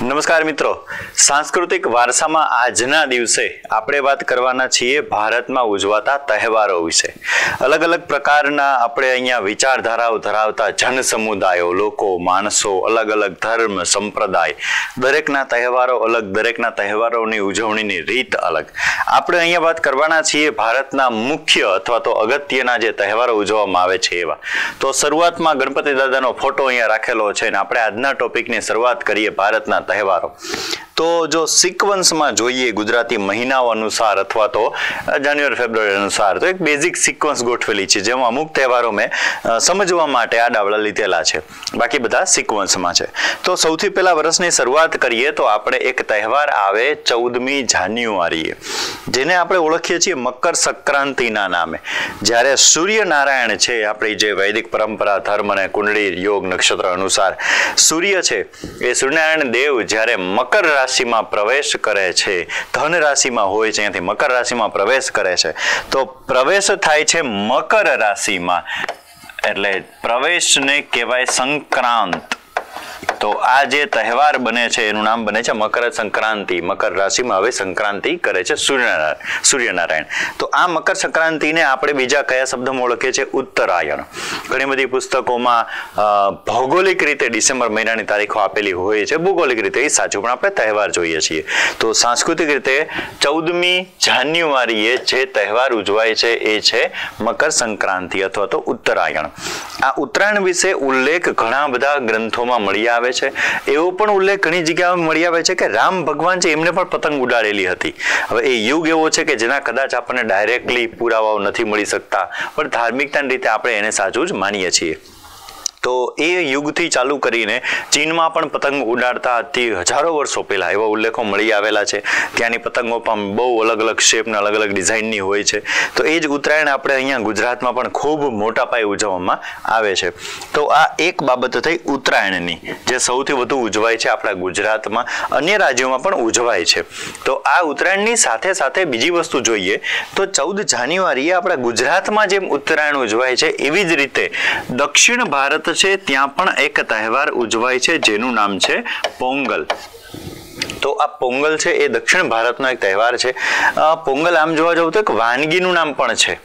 નમસ્કાર મિત્રો, સાંસ્કૃતિક વારસામાં આજના દિવસે આપણે વાત કરવાના છીએ ભારતમાં ઉજવાતા તહેવારો વિશે. અલગ અલગ પ્રકારના આપણે અહીંયા વિચારધારાઓ ધરાવતા જન સમુદાયો, લોકો, માણસો, અલગ અલગ ધર્મ, સંપ્રદાય, દરેકના તહેવારો અલગ, દરેકના તહેવારોની ઉજવણીની રીત અલગ. આપણે અહીંયા વાત કરવાના છીએ ભારતના મુખ્ય અથવા તો અગત્યના જે તહેવારો ઉજવવામાં આવે છે એવા. તો શરૂઆતમાં ગણપતિ દાદાનો ફોટો અહીંયા રાખેલો છે અને આપણે આજના ટોપિકની શરૂઆત કરીએ ભારતના તહેવારો. તો જો સિક્વન્સમાં જોઈએ ગુજરાતી મહિનાઓ અનુસાર અથવા તો જાન્યુઆરી ફેબ્રુઆરી અનુસાર, તો એક બેઝિક સિક્વન્સ ગોઠવેલી છે જેમાં અમુક તહેવારો મેં સમજવા માટે આડાવડા લીધેલા છે, બાકી બધા સિક્વન્સમાં છે. તો સૌથી પહેલા વર્ષની શરૂઆત કરીએ તો આપણે એક તહેવાર આવે 14મી જાન્યુઆરીએ, જેને આપણે ઓળખીએ છીએ મકર સંક્રાંતિના નામે. જ્યારે સૂર્યનારાયણ છે, આપણી જે વૈદિક પરંપરા, ધર્મ અને કુંડળી યોગ નક્ષત્ર અનુસાર સૂર્ય છે, એ સૂર્યનારાયણ દેવ જ્યારે મકર રાશિમાં પ્રવેશ કરે છે, ધન રાશિમાં હોય છે, અહીંયાથી મકર રાશિમાં પ્રવેશ કરે છે, તો પ્રવેશ થાય છે મકર રાશિમાં, એટલે પ્રવેશને કહેવાય સંક્રાંત. તો આ જે તહેવાર બને છે એનું નામ બને છે મકર સંક્રાંતિ. મકર રાશિમાં હવે સંક્રાંતિ કરે છે સૂર્યનારાયણ. તો આ મકર સંક્રાંતિને આપણે બીજા કયા શબ્દમાં ઓળખીએ છીએ? ઉત્તરાયણ. ઘણી બધી પુસ્તકોમાં ભૌગોલિક રીતે ડિસેમ્બર મહિનાની તારીખો આપેલી હોય છે, ભૌગોલિક રીતે એ સાચું, પણ આપણે તહેવાર જોઈએ છીએ. તો સાંસ્કૃતિક રીતે 14મી જાન્યુઆરીએ જે તહેવાર ઉજવાય છે એ છે મકર સંક્રાંતિ અથવા તો ઉત્તરાયણ. આ ઉત્તરાયણ વિશે ઉલ્લેખ ઘણા બધા ગ્રંથોમાં મળી આવે છે. એવો પણ ઉલ્લેખ ઘણી જગ્યાએ મળી આવે છે કે રામ ભગવાન છે એમને પણ પતંગ ઉડાડેલી હતી. હવે એ યુગ એવો છે કે જેના કદાચ આપણને ડાયરેક્ટલી પુરાવાઓ નથી મળી શકતા, પણ ધાર્મિકતાની રીતે આપણે એને સાચું જ માનીએ છીએ. તો એ યુગથી ચાલુ કરીને ચીનમાં પણ પતંગ ઉડાડતા હતી હજારો વર્ષો પહેલા, એવા ઉલ્લેખો મળી આવેલા છે. ત્યાંની પતંગો પણ બહુ અલગ અલગ શેપના, અલગ અલગ ડિઝાઇનની હોય છે. તો એ જ ઉત્તરાયણ આપણે અહીંયા ગુજરાતમાં પણ ખૂબ મોટા પાયે ઉજવવામાં આવે છે. તો આ એક બાબત થઈ ઉત્તરાયણની, જે સૌથી વધુ ઉજવાય છે આપણા ગુજરાતમાં, અન્ય રાજ્યોમાં પણ ઉજવાય છે. તો આ ઉત્તરાયણની સાથે સાથે બીજી વસ્તુ જોઈએ તો 14 જાન્યુઆરીએ આપણા ગુજરાતમાં જેમ ઉત્તરાયણ ઉજવાય છે એવી જ રીતે દક્ષિણ ભારત છે ત્યાં પણ એક તહેવાર ઉજવાય છે જેનું નામ છે પોંગલ. તો આ પોંગલ છે એ દક્ષિણ ભારતનો એક તહેવાર છે. પોંગલ આમ જોવા જવું તો એક વાનગીનું નામ પણ છે.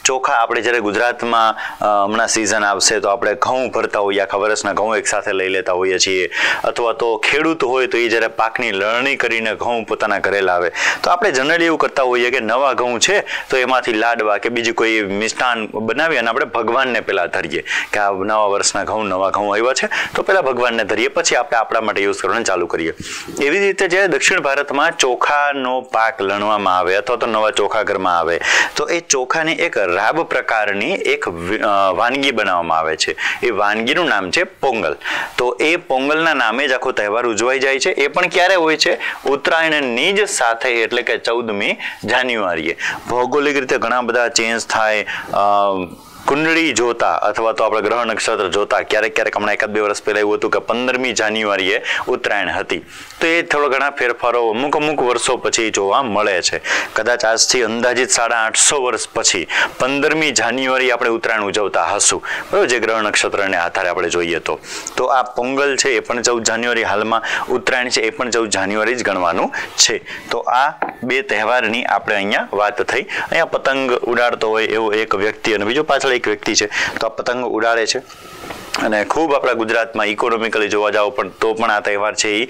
ચોખા, આપણે જ્યારે ગુજરાતમાં હમણાં સિઝન આવશે તો આપણે ઘઉં ભરતા હોઈએ, આખા વર્ષના ઘઉં એક સાથે લઈ લેતા હોઈએ છીએ, અથવા તો ખેડૂત હોય તો એ જ્યારે પાકની લણણી કરીને ઘઉં પોતાના ઘરે લાવે તો આપણે જનરલી એવું કરતા હોઈએ કે નવા ઘઉં છે તો એમાંથી લાડવા કે બીજું કોઈ મિષ્ટાન બનાવી અને આપણે ભગવાનને પહેલાં ધરીએ કે આ નવા વર્ષના ઘઉં, નવા ઘઉં આવ્યા છે તો પહેલાં ભગવાનને ધરીએ, પછી આપણે આપણા માટે યુઝ કરવાનું ચાલુ કરીએ. એવી રીતે જ્યારે દક્ષિણ ભારતમાં ચોખાનો પાક લણવામાં આવે અથવા તો નવા ચોખા ઘરમાં આવે તો એ ચોખાની એક રાબ પ્રકારની એક વાનગી બનાવવામાં આવે છે. એ વાનગીનું નામ છે પોંગલ. તો એ પોંગલના નામે જ આખો તહેવાર ઉજવાઈ જાય છે. એ પણ ક્યારે હોય છે? ઉત્તરાયણની જ સાથે, એટલે કે 14મી જાન્યુઆરીએ. ભૌગોલિક રીતે ઘણા બધા ચેન્જ થાય. કુંડળી જોતા અથવા તો આપણે ગ્રહ નક્ષત્ર જોતા ક્યારેક હમણાં 1-2 વર્ષ પહેલા એવું હતું કે 15મી જાન્યુઆરીએ ઉત્તરાયણ હતી. તો એ થોડા ઘણા ફેરફારો અમુક વર્ષો પછી જોવા મળે છે. કદાચ આજથી અંદાજિત 850 વર્ષ પછી 15મી જાન્યુઆરી આપણે ઉત્તરાયણ ઉજવતા હશું, બરાબર, જે ગ્રહ નક્ષત્રને આધારે આપણે જોઈએ તો. તો આ પોંગલ છે એ પણ 14 જાન્યુઆરી, હાલમાં ઉત્તરાયણ છે એ પણ 14 જાન્યુઆરી જ ગણવાનું છે. તો આ બે તહેવારની આપણે અહીંયા વાત થઈ. અહીંયા પતંગ ઉડાડતો હોય એવો એક વ્યક્તિ અને બીજો પાછળ એક વ્યક્તિ છે, તો આ પતંગ ઉડાડે છે અને ખૂબ આપણા ગુજરાતમાં ઇકોનોમિકલી જોવા જાવ પણ તો પણ આ તહેવાર છે એ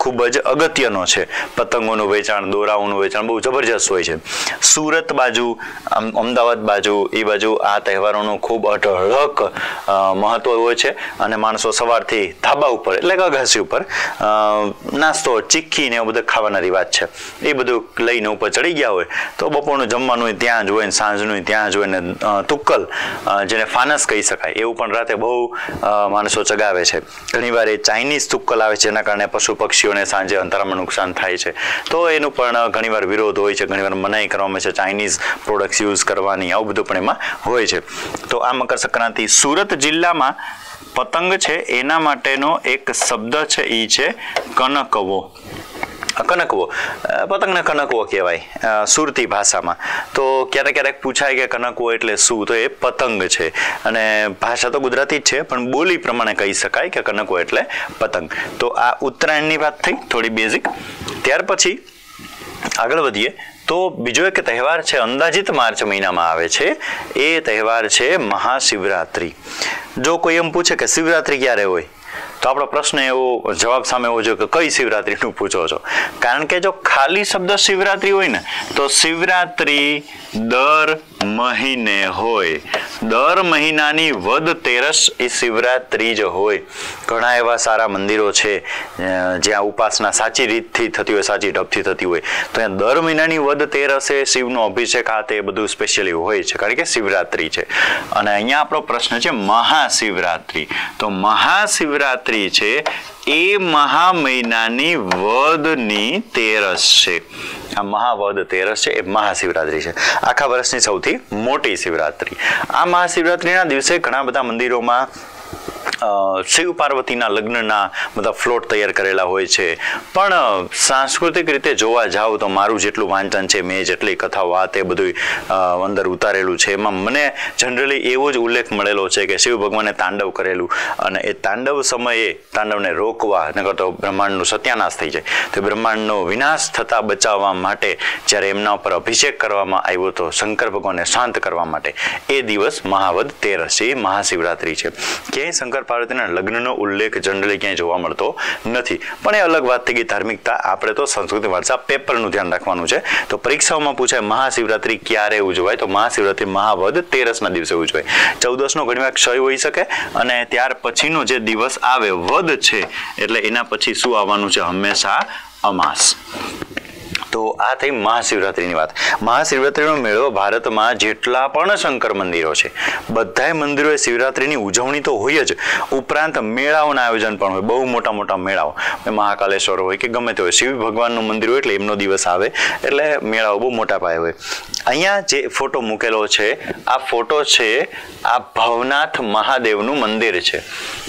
ખૂબ જ અગત્યનો છે. પતંગોનું વેચાણ, દોરાઓનું વેચાણ બહુ જબરજસ્ત હોય છે. સુરત બાજુ, અમદાવાદ બાજુ, એ બાજુ આ તહેવારોનું ખૂબ અઢળક મહત્વ હોય છે અને માણસો સવારથી ધાબા ઉપર એટલે કે અગાસી ઉપર નાસ્તો, ચીક્કી ને એવું બધું ખાવાના રિવાજ છે. એ બધું લઈને ઉપર ચડી ગયા હોય તો બપોરનું જમવાનું ત્યાં જ હોય ને સાંજનું ત્યાં જ હોય ને તુક્કલ, જેને ફાનસ કહી શકાય, એવું પણ રાતે બહુ માણસો ચગાવે છે. ઘણીવાર એ ચાઇનીઝ તુક્કલ આવે છે, જેના કારણે પશુ પક્ષીઓને સાંજે અંધારામાં નુકસાન થાય છે. તો એનું પણ ઘણીવાર વિરોધ હોય છે, ઘણીવાર મનાઈ કરવામાં છે ચાઇનીઝ પ્રોડક્ટ્સ યુઝ કરવાની, આવું બધું પણ એમાં હોય છે. તો આ મકર સંક્રાંતિ સુરત જિલ્લામાં પતંગ છે એના માટેનો એક શબ્દ છે એ છે કનકવો. કનકવો, પતંગને કનકવો કહેવાય સુરતી ભાષામાં. તો ક્યારેક ક્યારેક પૂછાય કે કનકવો એટલે શું, તો એ પતંગ છે. અને ભાષા તો ગુજરાતી જ છે પણ બોલી પ્રમાણે કહી શકાય કે કનકવો એટલે પતંગ. તો આ ઉત્તરાયણની વાત થઈ થોડી બેઝિક. ત્યાર પછી આગળ વધીએ તો બીજો એક તહેવાર છે, અંદાજિત માર્ચ મહિનામાં આવે છે. એ તહેવાર છે મહાશિવરાત્રિ. જો કોઈ એમ પૂછે કે શિવરાત્રિ ક્યારે હોય, તો આપણો પ્રશ્ન એવો જવાબ સામે એવો જોઈએ કે કઈ શિવરાત્રિનું પૂછો છો. કારણ કે જો ખાલી શબ્દ શિવરાત્રિ હોય ને તો શિવરાત્રિ દર મહિને હોય. દર મહિનાની વદ તેરસ એ શિવરાત્રિ જ હોય. ઘણા એવા સારા મંદિરો છે જ્યાં ઉપાસના સાચી રીતથી થતી હોય, સાચી ઢબથી થતી હોય, તો ત્યાં દર મહિનાની વદ તેરસે શિવનો અભિષેક આ તે બધું સ્પેશિયલી હોય છે કારણ કે શિવરાત્રિ છે. અને અહીંયા આપણો પ્રશ્ન છે મહાશિવરાત્રિ. તો મહાશિવરાત્રિ છે એ મહા મહિનાની વદની તેરસ છે. આ મહાવદ તેરસ છે એ મહાશિવરાત્રિ છે, આખા વર્ષની સૌથી મોટી શિવરાત્રિ. આ મહાશિવરાત્રિના દિવસે ઘણા બધા મંદિરોમાં શિવ પાર્વતીના લગ્નના બધા ફ્લોટ તૈયાર કરેલા હોય છે. પણ સાંસ્કૃતિક રીતે જોવા જાવ તો મારું જેટલું વાંચન છે, મેં જેટલી કથાઓ આ તે બધું અંદર ઉતારેલું છે, એમાં મને જનરલી એવો જ ઉલ્લેખ મળેલો છે કે શિવ ભગવાને તાંડવ કરેલું અને એ તાંડવ સમયે તાંડવને રોકવા નકર તો બ્રહ્માંડનો સત્યાનાશ થઈ જાય, તો બ્રહ્માંડનો વિનાશ થતા બચાવવા માટે જ્યારે એમના ઉપર અભિષેક કરવામાં આવ્યો હતો શંકર ભગવાનને શાંત કરવા માટે, એ દિવસ મહાવદ તેરસ એ મહાશિવરાત્રિ છે. ક્યાંય શંકર પાર્વતીના લગ્નનો ઉલ્લેખ જનરલી ક્યાંય જોવા મળતો નથી. પણ એ અલગ વાત થઈ ગઈ ધાર્મિકતા. આપણે તો સંસ્કૃતિ વારસા પેપરનું ધ્યાન રાખવાનું છે. તો પરીક્ષાઓમાં પૂછાય મહાશિવરાત્રિ ક્યારે ઉજવાય, તો મહાશિવરાત્રિ મહાવદ તેરસના દિવસે ઉજવાય. 14નો ઘણીવાર ક્ષય હોઈ શકે અને ત્યાર પછીનો જે દિવસ આવે વદ છે એટલે એના પછી શું આવવાનું છે, હંમેશા અમાસ. તો આ થઈ મહાશિવરાત્રિની વાત. મહાશિવરાત્રિનો મેળો ભારતમાં જેટલા પણ શંકર મંદિરો છે બધાય મંદિરોએ શિવરાત્રિની ઉજવણી તો હોય જ, ઉપરાંત મેળાઓના આયોજન પણ હોય. બહુ મોટા મોટા મેળાઓ, મહાકાલેશ્વર હોય કે ગમે તે હોય, શિવ ભગવાનનું મંદિર હોય એટલે એમનો દિવસ આવે એટલે મેળાઓ બહુ મોટા પાયે હોય. અહીંયા જે ફોટો મૂકેલો છે આ ફોટો છે આ ભવનાથ મહાદેવનું મંદિર છે.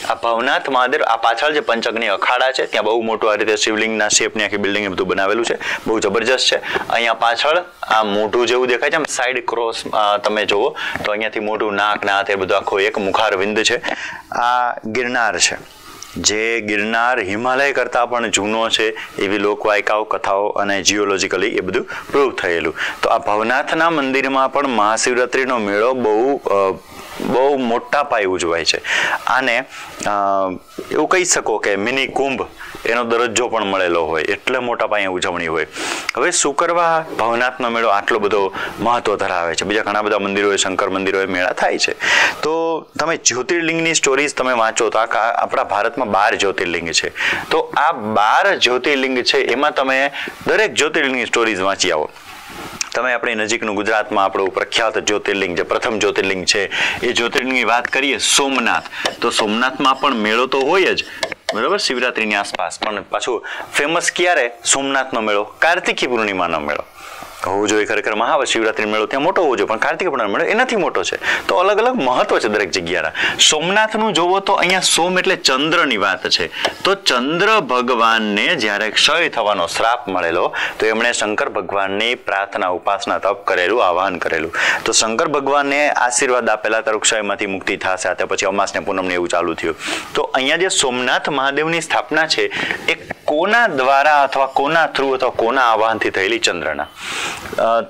આ ભવનાથ મહાદેવ, આ પાછળ જે પંચઅગ્નિ અખાડા છે ત્યાં બહુ મોટું આ રીતે શિવલિંગના શેપની આખી બિલ્ડિંગ બધું બનાવેલું છે, બહુ જબરજસ્ત છે. અહીંયા પાછળ આ મોઢું જેવું દેખાય છે, આમ સાઈડ ક્રોસ તમે જુઓ તો અહીંયાથી મોઢું, નાક ના તે બધું આખો એક મુખારવિંદ છે. આ ગિરનાર છે, જે ગિરનાર હિમાલય કરતાં પણ જૂનો છે એવી લોકવાયકાઓ, કથાઓ અને જીઓલોજીકલી એ બધું પ્રૂવ થયેલું. તો આ ભવનાથના મંદિરમાં પણ મહાશિવરાત્રિનો મેળો બહુ મોટા પાયે ઉજવાય છે. આને એવું કહી શકો કે મિની કુંભ એનો દરજ્જો પણ મળેલો હોય, એટલે મોટા પાયે ઉજવણી હોય. હવે શું કરવા ભવનાથનો મેળો આટલો બધો મહત્વ ધરાવે છે? બીજા ઘણા બધા મંદિરોએ, શંકર મંદિરોએ મેળા થાય છે. તો તમે જ્યોતિર્લિંગની સ્ટોરીઝ તમે વાંચો તો આપણા ભારતમાં 12 જ્યોતિર્લિંગ છે. તો આ 12 જ્યોતિર્લિંગ છે એમાં તમે દરેક જ્યોતિર્લિંગની સ્ટોરીઝ વાંચી આવો. તમે આપણી નજીકનું ગુજરાતમાં આપણું પ્રખ્યાત જ્યોતિર્લિંગ જે પ્રથમ જ્યોતિર્લિંગ છે એ જ્યોતિર્લિંગની વાત કરીએ સોમનાથ, તો સોમનાથમાં પણ મેળો તો હોય જ બરાબર શિવરાત્રિની આસપાસ. પણ પાછું ફેમસ ક્યારે સોમનાથનો મેળો? કાર્તિકી પૂર્ણિમાનો મેળો હોવું જોઈએ. ખરેખર મહાશિવરાત્રી મેળો ત્યાં મોટો હોવો જોઈએ, પણ કાર્તિક પૂર્ણિમા મેળો એનાથી મોટો છે. તો અલગ અલગ મહત્વ છે દરેક જગ્યાના. સોમનાથનું જોવો તો અહીંયા સોમ એટલે ચંદ્રની વાત છે. તો ચંદ્ર ભગવાનને જ્યારે ક્ષય થવાનો શ્રાપ મળેલો તો એમણે શંકર ભગવાનની પ્રાર્થના, ઉપાસના, તપ કરેલું, આહ્વાન કરેલું. તો શંકર ભગવાનને આશીર્વાદ આપેલા તારું ક્ષયમાંથી મુક્તિ થશે, તે પછી અમાસને પૂનમને એવું ચાલુ થયું. તો અહીંયા જે સોમનાથ મહાદેવની સ્થાપના છે એ કોના દ્વારા અથવા કોના થ્રુ અથવા કોના આહ્વાનથી થયેલી? ચંદ્રના.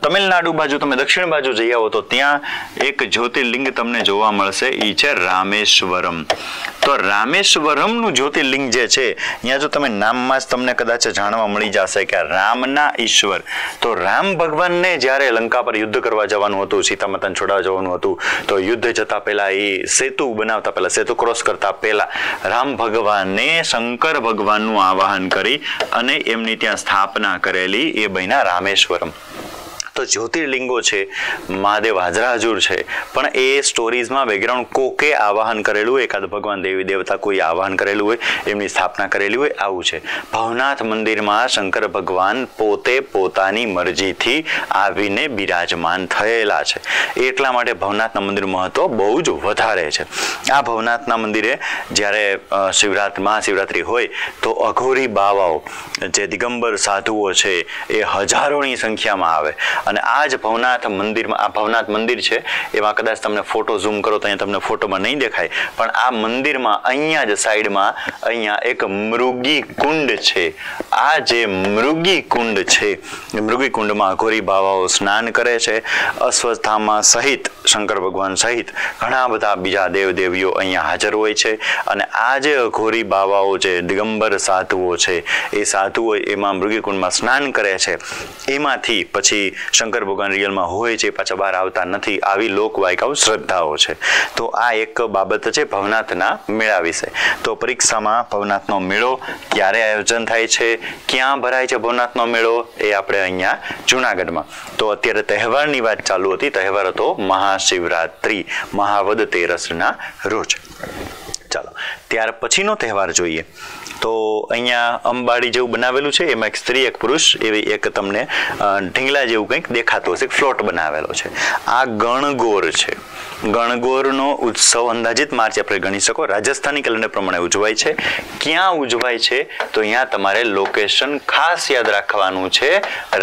તમિલનાડુ બાજુ તમે દક્ષિણ બાજુ જઈ આવો તો ત્યાં એક જ્યોતિર્લિંગ તમને જોવા મળશે, એ છે રામેશ્વરમ. તો રામેશ્વરમનું જ્યોતિર્લિંગ જે છે અહીંયા જો તમે નામમાં જ તમને કદાચ જાણવા મળી જશે કે રામના ઈશ્વર. તો રામ ભગવાનને જ્યારે લંકા પર યુદ્ધ કરવા જવાનું હતું, સીતા માતાને છોડાવવા જવાનું હતું, તો યુદ્ધ જતા પહેલા એ સેતુ બનાવતા પહેલા, સેતુ ક્રોસ કરતા પહેલા રામ ભગવાનને શંકર ભગવાનનું આવાહન કરી અને એમની ત્યાં સ્થાપના કરેલી એ બન્યા રામેશ્વરમ. તો જ્યોતિર્લિંગો છે, મહાદેવ હાજરાજુર છે, પણ એ સ્ટોરીઝમાં બેકગ્રાઉન્ડ કોકે આવાહન કરેલું, એકાદ ભગવાન દેવી દેવતા કોઈ આવાહન કરેલું હોય, એમની સ્થાપના કરેલી હોય, આવું છે. ભવનાથ મંદિરમાં શંકર ભગવાન પોતે પોતાની મરજીથી આવીને બિરાજમાન થયેલા છે. એટલા માટે ભવનાથના મંદિરનું મહત્વ બહુ જ વધારે છે. આ ભવનાથના મંદિરે જ્યારે મહાશિવરાત્રી હોય તો અઘોરી બાવાઓ જે દિગંબર સાધુઓ છે એ હજારોની સંખ્યામાં આવે અને આ જ ભવનાથ મંદિરમાં, આ ભવનાથ મંદિર છે એમાં કદાચ તમને ફોટો ઝૂમ કરો તો અહીંયા તમને ફોટોમાં નહીં દેખાય, પણ આ મંદિરમાં અહીંયા જ સાઈડમાં અહીંયા એક મૃગી કુંડ છે. આ જે મૃગી કુંડ છે એ મૃગી કુંડમાં અઘોરી બાવાઓ સ્નાન કરે છે. અશ્વત્થામા સહિત, શંકર ભગવાન સહિત ઘણા બધા બીજા દેવદેવીઓ અહીંયા હાજર હોય છે અને આ જે અઘોરી બાવાઓ છે, દિગંબર સાધુઓ છે, એ સાધુઓ એમાં મૃગીકુંડમાં સ્નાન કરે છે. એમાંથી પછી શંકર ભગવાન રિયલમાં હોય છે, પાછા બહાર આવતા નથી, આવી લોકવાયકાઓ શ્રદ્ધાઓ છે. તો આ એક બાબત છે ભવનાથના મેળા વિશે. તો પરીક્ષામાં ભવનાથનો મેળો ક્યારે આયોજન થાય છે, ક્યાં ભરાય છે ભવનાથનો મેળો, એ આપણે અહીંયા જુનાગઢમાં. તો અત્યારે તહેવારની વાત ચાલુ હતી. તહેવાર હતો મહાશિવરાત્રી, મહાવદ તેરસના રોજ. ચાલો ત્યાર પછીનો તહેવાર જોઈએ તો અહીંયા અંબાડી જેવું બનાવેલું છે, એમાં એક સ્ત્રી એક પુરુષ એવી એક તમને ઢીંગલા જેવું કંઈક દેખાતું હશે, ફ્લોટ બનાવેલો છે. આ ગણગોર છે. ગણગોરનો ઉત્સવ અંદાજિત માર્ચ એપ્રિલ ગણી શકો. રાજસ્થાની કેલેન્ડર પ્રમાણે ઉજવાય છે. ક્યાં ઉજવાય છે તો અહીંયા તમારે લોકેશન ખાસ યાદ રાખવાનું છે,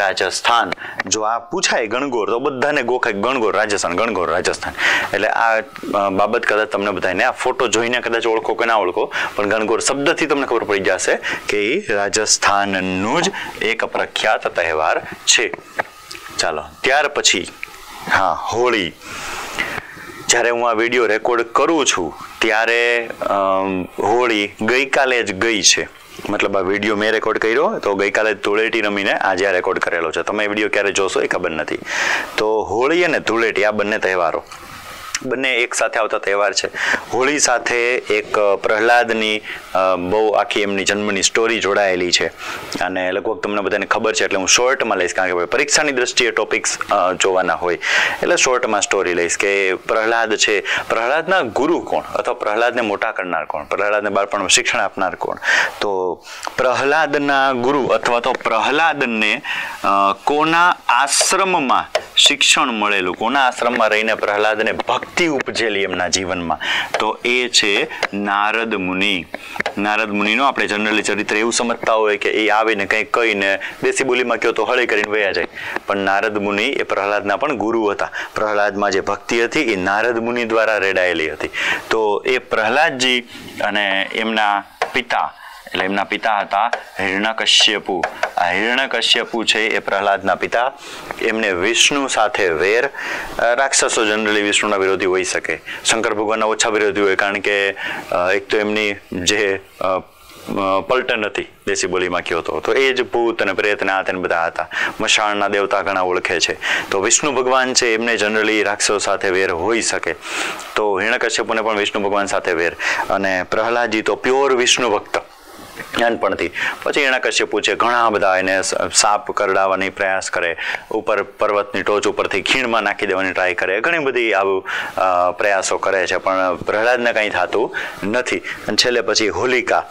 રાજસ્થાન. જો આ પૂછાય ગણગોર તો બધાને ગોખાય ગણગોર રાજસ્થાન, ગણગોર રાજસ્થાન. એટલે આ બાબત કદાચ તમને બધાને આ ફોટો જોઈને કદાચ ઓળખો કે ના ઓળખો, પણ ગણગોર શબ્દથી તમને ખબર પડી જશે કે એ રાજસ્થાનનું જ એક પ્રખ્યાત તહેવાર છે. ચાલો ત્યાર પછી હોળી. જ્યારે હું આ વિડીયો રેકોર્ડ કરું છું ત્યારે હોળી ગઈકાલે જ ગઈ છે. મતલબ આ વિડીયો મેં રેકોર્ડ કર્યો તો ગઈકાલે ધૂળેટી રમીને આજે આ રેકોર્ડ કરેલો છે. તમે વિડીયો ક્યારે જોશો એ ખબર નથી. તો હોળી અને ધૂળેટી આ બંને તહેવારો બંને એક સાથે આવતા તહેવાર છે. હોળી સાથે એક પ્રહલાદની બહુ આખી એમની જન્મની સ્ટોરી જોડાયેલી છે અને લગભગ તમને બધાને ખબર છે, એટલે હું શોર્ટમાં લઈશ, કારણ કે પરીક્ષાની દ્રષ્ટિએ ટોપિક્સ જોવાના હોય એટલે શોર્ટમાં સ્ટોરી લઈશ. કે પ્રહલાદ છે, પ્રહલાદના ગુરુ કોણ અથવા પ્રહલાદને મોટા કરનાર કોણ, પ્રહલાદને બાળપણમાં શિક્ષણ આપનાર કોણ? તો પ્રહલાદના ગુરુ અથવા તો પ્રહલાદને કોના આશ્રમમાં શિક્ષણ મળેલું, કોના આશ્રમમાં રહીને પ્રહલાદને ભક્તિ ઉપજેલી એમના જીવનમાં, તો એ છે નારદ મુનિ. નારદ મુનિનો આપણે જનરલી ચરિત્ર એવું સમજતા હોય કે એ આવીને કંઈક કહીને દેશી બોલીમાં કહો તો હળી કરીને વયા જાય, પણ નારદ મુનિ એ પ્રહલાદના પણ ગુરુ હતા. પ્રહલાદમાં જે ભક્તિ હતી એ નારદ મુનિ દ્વારા રેડાયેલી હતી. તો એ પ્રહલાદજી અને એમના પિતા, એટલે એમના પિતા હતા હિરણ્યકશ્યપુ. આ હિરણ્યકશ્યપુ છે એ પ્રહલાદના પિતા. એમને વિષ્ણુ સાથે વેર. રાક્ષસો જનરલી વિષ્ણુના વિરોધી હોઈ શકે, શંકર ભગવાનના ઓછા વિરોધી હોય, કારણ કે એક તો એમની જે પલટન હતી દેશી બોલીમાં કહો તો એ જ ભૂત અને પ્રેત ને આ બધા હતા. મશાણના દેવતા ઘણા ઓળખે છે. તો વિષ્ણુ ભગવાન છે એમને જનરલી રાક્ષસો સાથે વેર હોઈ શકે. તો હિરણ્યકશ્યપુને પણ વિષ્ણુ ભગવાન સાથે વેર, અને પ્રહલાદજી તો પ્યોર વિષ્ણુ ભક્ત નાનપણથી. પછી હિરણ્યકશ્યપુ છે ઘણા બધા એને સાપ કરડાવવાની પ્રયાસ કરે, ઉપર પર્વતની ટોચ ઉપરથી ખીણમાં નાખી દેવાની ટ્રાય કરે, ઘણી બધી આવું પ્રયાસો કરે છે, પણ પ્રહલાદને કંઈ થતું નથી. અને છેલ્લે પછી હોલિકા,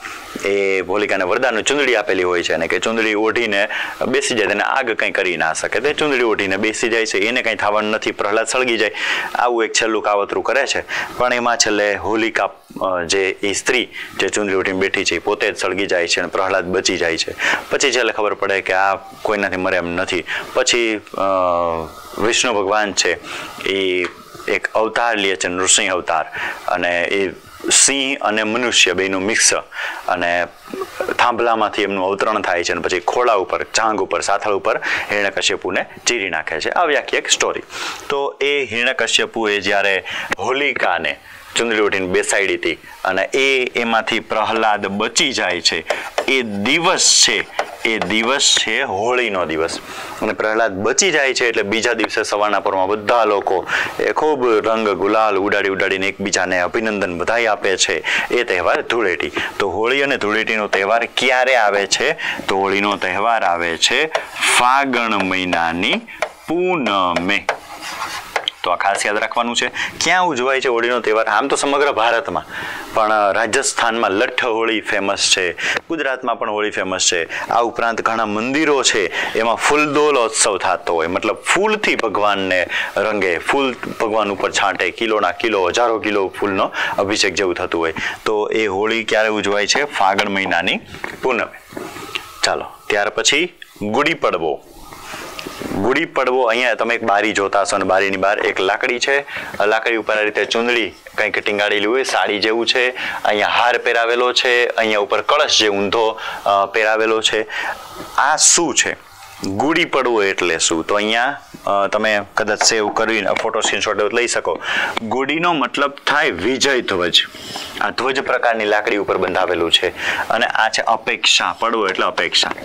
એ હોલિકાને વરદાનની ચૂંદડી આપેલી હોય છે અને કે ચૂંદડી ઓઢીને બેસી જાય, તેને આગ કંઈ કરી ના શકે, તે ચૂંદડી ઓઢીને બેસી જાય છે, એને કંઈ થવાનું નથી, પ્રહલાદ સળગી જાય. આવું એક છેલ્લું કાવતરું કરે છે, પણ એમાં છેલ્લે હોલિકા જે એ સ્ત્રી જે ચૂંદડી ઓઢીને બેઠી છે એ પોતે જ સળગી જાય છે અને પ્રહલાદ બચી જાય છે. પછી છેલ્લે ખબર પડે કે આ કોઈનાથી મરે એમ નથી. પછી વિષ્ણુ ભગવાન છે એ એક અવતાર લે છે, નૃસિંહ અવતાર, અને એ સિંહ અને મનુષ્ય બેનું મિક્સ, અને થાંભલામાંથી એમનું અવતરણ થાય છે અને પછી ખોળા ઉપર, ચાંગ ઉપર, સાથળ ઉપર હિરણ્યકશ્યપુને ચીરી નાખે છે. આવી આખી એક સ્ટોરી. તો એ હિરણ્યકશ્યપુએ જ્યારે હોલિકાને ચૂંદડી ઓઢીને બેસાડી હતી અને એમાંથી પ્રહલાદ બચી જાય છે, એ દિવસ છે હોળીનો દિવસ. અને પ્રહલાદ બચી જાય છે એટલે બીજા દિવસે સવારના પરમાં બધા લોકો એ ખૂબ રંગ ગુલાલ ઉડાડીને એકબીજાને અભિનંદન બધાઈ આપે છે. એ તહેવાર ધૂળેટી. તો હોળી અને ધૂળેટીનો તહેવાર ક્યારે આવે છે? તો હોળીનો તહેવાર આવે છે ફાગણ મહિનાની પૂનમે. તો આ ખાસ યાદ રાખવાનું છે. ક્યાં ઉજવાય છે હોળીનો તહેવાર? આમ તો સમગ્ર ભારતમાં, પણ રાજસ્થાનમાં લઠ્ઠ હોળી ફેમસ છે, ગુજરાતમાં પણ હોળી ફેમસ છે. આ ઉપરાંત ઘણા મંદિરો છે એમાં ફૂલદોલોત્સવ થતો હોય, મતલબ ફૂલથી ભગવાનને રંગે, ફૂલ ભગવાન ઉપર છાંટે, કિલોના કિલો, હજારો કિલો ફૂલનો અભિષેક જેવું થતું હોય. તો એ હોળી ક્યારે ઉજવાય છે? ફાગણ મહિનાની પૂનમે. ચાલો, ત્યાર પછી ગુડી પડવો. ગુડી પડવો, અહીંયા તમે એક બારી જોતા હશો અને બારીની બહાર એક લાકડી છે. લાકડી ઉપર આ રીતે ચૂંદડી કંઈક ટીંગાડેલી હોય, સાડી જેવું છે. અહીંયા હાર પહેરાવેલો છે, અહીંયા ઉપર કળશ જે ઊંધો પહેરાવેલો છે. આ શું છે? ગુડી પડવો એટલે શું? તો અહીંયા તમે કદાચ સેવ કરીને ફોટો સ્ક્રીનશોટ લઈ શકો. ગુડીનો મતલબ થાય વિજય ધ્વજ. આ ધ્વજ પ્રકારની લાકડી ઉપર બંધાવેલું છે. અને આ છે અપેક્ષા. પડવો એટલે અપેક્ષા.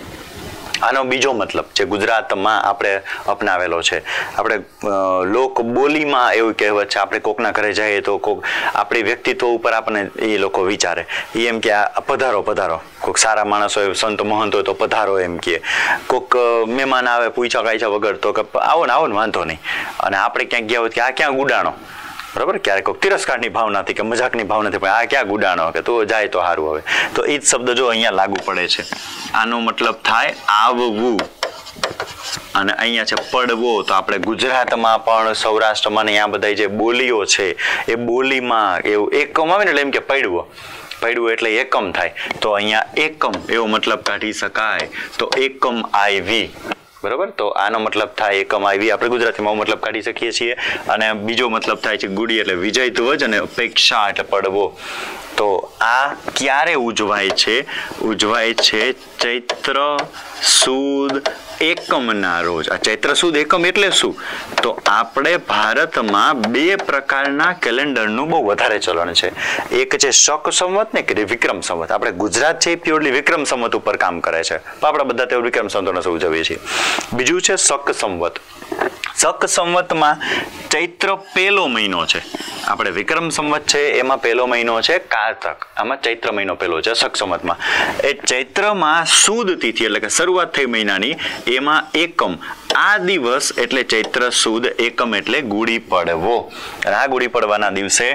આનો બીજો મતલબ છે ગુજરાતમાં આપણે અપનાવેલો છે. આપણે લોક બોલીમાં એવું કહેવત છે, આપણે કોકના ઘરે જઈએ તો કોક આપણી વ્યક્તિત્વ ઉપર આપણને એ લોકો વિચારે, એમ કે આ પધારો પધારો. કોઈક સારા માણસ હોય, સંત મહંત હોય તો પધારો એમ કહે. કોઈક મહેમાન આવે પૂછા કાયછા વગર તો કે આવો ને વાંધો નહીં. અને આપણે ક્યાંક ગયા હોય કે આ ક્યાં ગુડાણો, બરાબર? ક્યારેક કોઈ તિરસ્કારની ભાવનાથી કે મજાકની ભાવનાથી પણ આ ક્યાં ગુડાણો, કે તું જાય તો સારું. હવે તો એ જ શબ્દ જો અહીંયા લાગુ પડે છે. આનો મતલબ થાય આવવું. અને અહીંયા છે પડવો. તો આપણે ગુજરાતમાં પણ, સૌરાષ્ટ્રમાં ને આ બધા જે બોલીઓ છે એ બોલીમાં એવું એકમ આવે ને એટલે એમ કે પડવો. પડવું એટલે એકમ થાય. તો અહીંયા એકમ એવો મતલબ કાઢી શકાય. તો એકમ આવી, બરાબર? તો આનો મતલબ થાય એકમ આવી. આપણે ગુજરાતીમાં મતલબ કાઢી શકીએ છીએ. અને બીજો મતલબ થાય છે ગુડી એટલે વિજય ધ્વજ, અને અપેક્ષા એટલે પડવો. તો આ ક્યારે ઉજવાય છે? ઉજવાય છે ચૈત્ર સુદ એકમના રોજ. આ ચૈત્ર સુદ એકમ એટલે શું? તો આપણે ભારતમાં બે પ્રકારના કેલેન્ડરનું બહુ વધારે ચલણ છે. એક છે શક સંવત ને કે વિક્રમ સંવત. આપણે ગુજરાત છે પ્યોરલી વિક્રમ સંવત ઉપર કામ કરે છે, આપણે બધા તે વિક્રમ સંવતનો ઉજવીએ છીએ. બીજું છે શક સંવત. શક સંવતમાં ચૈત્ર પહેલો મહિનો છે. આપણે વિક્રમ સંવત છે એમાં પહેલો મહિનો છે કારતક, આમાં ચૈત્ર મહિનો પહેલો છે શક સંવતમાં. એ ચૈત્રમાં સુદ તિથિ એટલે કે શરૂઆત થઈ મહિનાની, એમાં એકમ. આ દિવસ એટલે ચૈત્ર સુદ એકમ એટલે ગુડી પડવો. અને આ ગુડી પડવાના દિવસે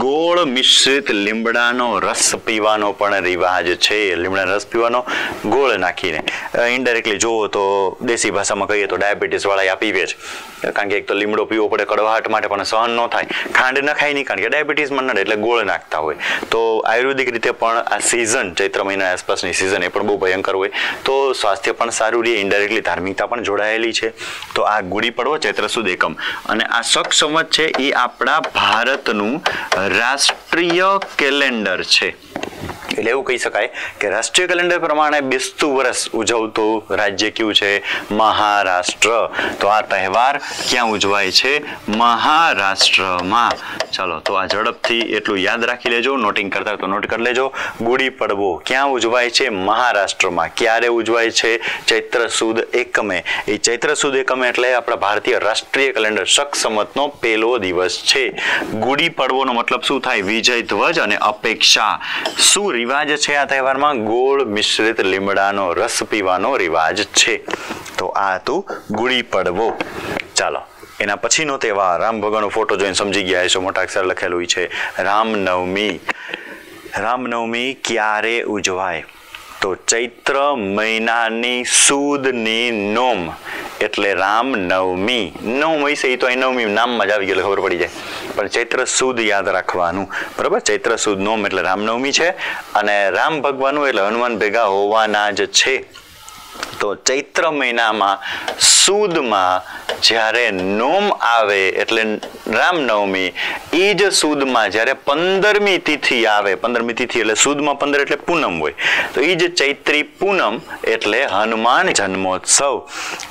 ગોળ મિશ્રિત લીમડાનો રસ પીવાનો પણ રિવાજ છે. લીમડાનો રસ પીવાનો ગોળ નાખીને. ઇનડાયરેક્ટલી જોવો તો દેશી ભાષામાં કહીએ તો ડાયાબિટીસ વાળા આ પીવે છે, કારણ કે એક તો લીમડો પીવો પડે કડવાહટ માટે, પણ સહન ન થાય. ખાંડ ન ખાય નહીં, કારણ કે ડાયાબિટીસમાં નડે એટલે ગોળ નાખતા હોય. તો આયુર્વેદિક રીતે પણ આ સિઝન, ચૈત્ર મહિના આસપાસની સિઝન એ પણ બહુ ભયંકર હોય. તો સ્વાસ્થ્ય પણ સારું રહે, ઇનડાયરેક્ટલી ધાર્મિકતા પણ જોડાયેલી છે. તો આ ગુડી પડવો ચૈત્ર સુદ એકમ. અને આ શક સંવત છે એ આપણા ભારતનું રાષ્ટ્રીય કેલેન્ડર છે. એટલે એવું કહી શકાય કે રાષ્ટ્રીય કેલેન્ડર પ્રમાણે બેસતું વર્ષ ઉજવતું રાજ્ય કયું છે? મહારાષ્ટ્ર. તો આ તહેવાર ક્યાં ઉજવાય છે? મહારાષ્ટ્રમાં. ચાલો, તો આ ઝડપથી એટલું યાદ રાખી લેજો. નોટિંગ કરતા તો નોટ કરી લેજો. ગુડી પડવો ક્યાં ઉજવાય છે? મહારાષ્ટ્રમાં. ક્યારે ઉજવાય છે? ચૈત્ર સુદ એકમે. એ ચૈત્ર સુદ એકમે એટલે આપણા ભારતીય રાષ્ટ્રીય કેલેન્ડર શક સંવતનો પહેલો દિવસ છે. ગુડી પડવોનો મતલબ શું થાય? વિજય ધ્વજ અને અપેક્ષા. શું રિવાજ છે આ તહેવારમાં? ગોળ મિશ્રિત લીમડાનો રસ પીવાનો રિવાજ છે. તો આ હતું ગુડી પડવો. ચાલો, એના પછીનો તહેવાર રામ ભગવાનનો ફોટો જોઈને સમજી ગયા હશો, મોટા અક્ષર લખેલું છે રામનવમી. રામનવમી ક્યારે ઉજવાય? તો ચૈત્ર મહિનાની સુદની નોમ એટલે રામનવમી. નવમ વિશે એ તો અહીં નવમી નામમાં જ આવી ગયેલું, ખબર પડી જાય. પણ ચૈત્ર સુદ યાદ રાખવાનું, બરાબર? ચૈત્ર સુદ નોમ એટલે રામનવમી છે. અને રામ ભગવાનનું એટલે હનુમાન ભેગા હોવાના જ છે. તો ચૈત્ર મહિનામાં સુદમાં જ્યારે નોમ આવે એટલે રામનવમી, એ જ સુદમાં જ્યારે 15મી તિથિ આવે, 15મી તિથિ એટલે સુદમાં 15 એટલે પૂનમ હોય, તો એ જ ચૈત્રી પૂનમ એટલે હનુમાન જન્મોત્સવ.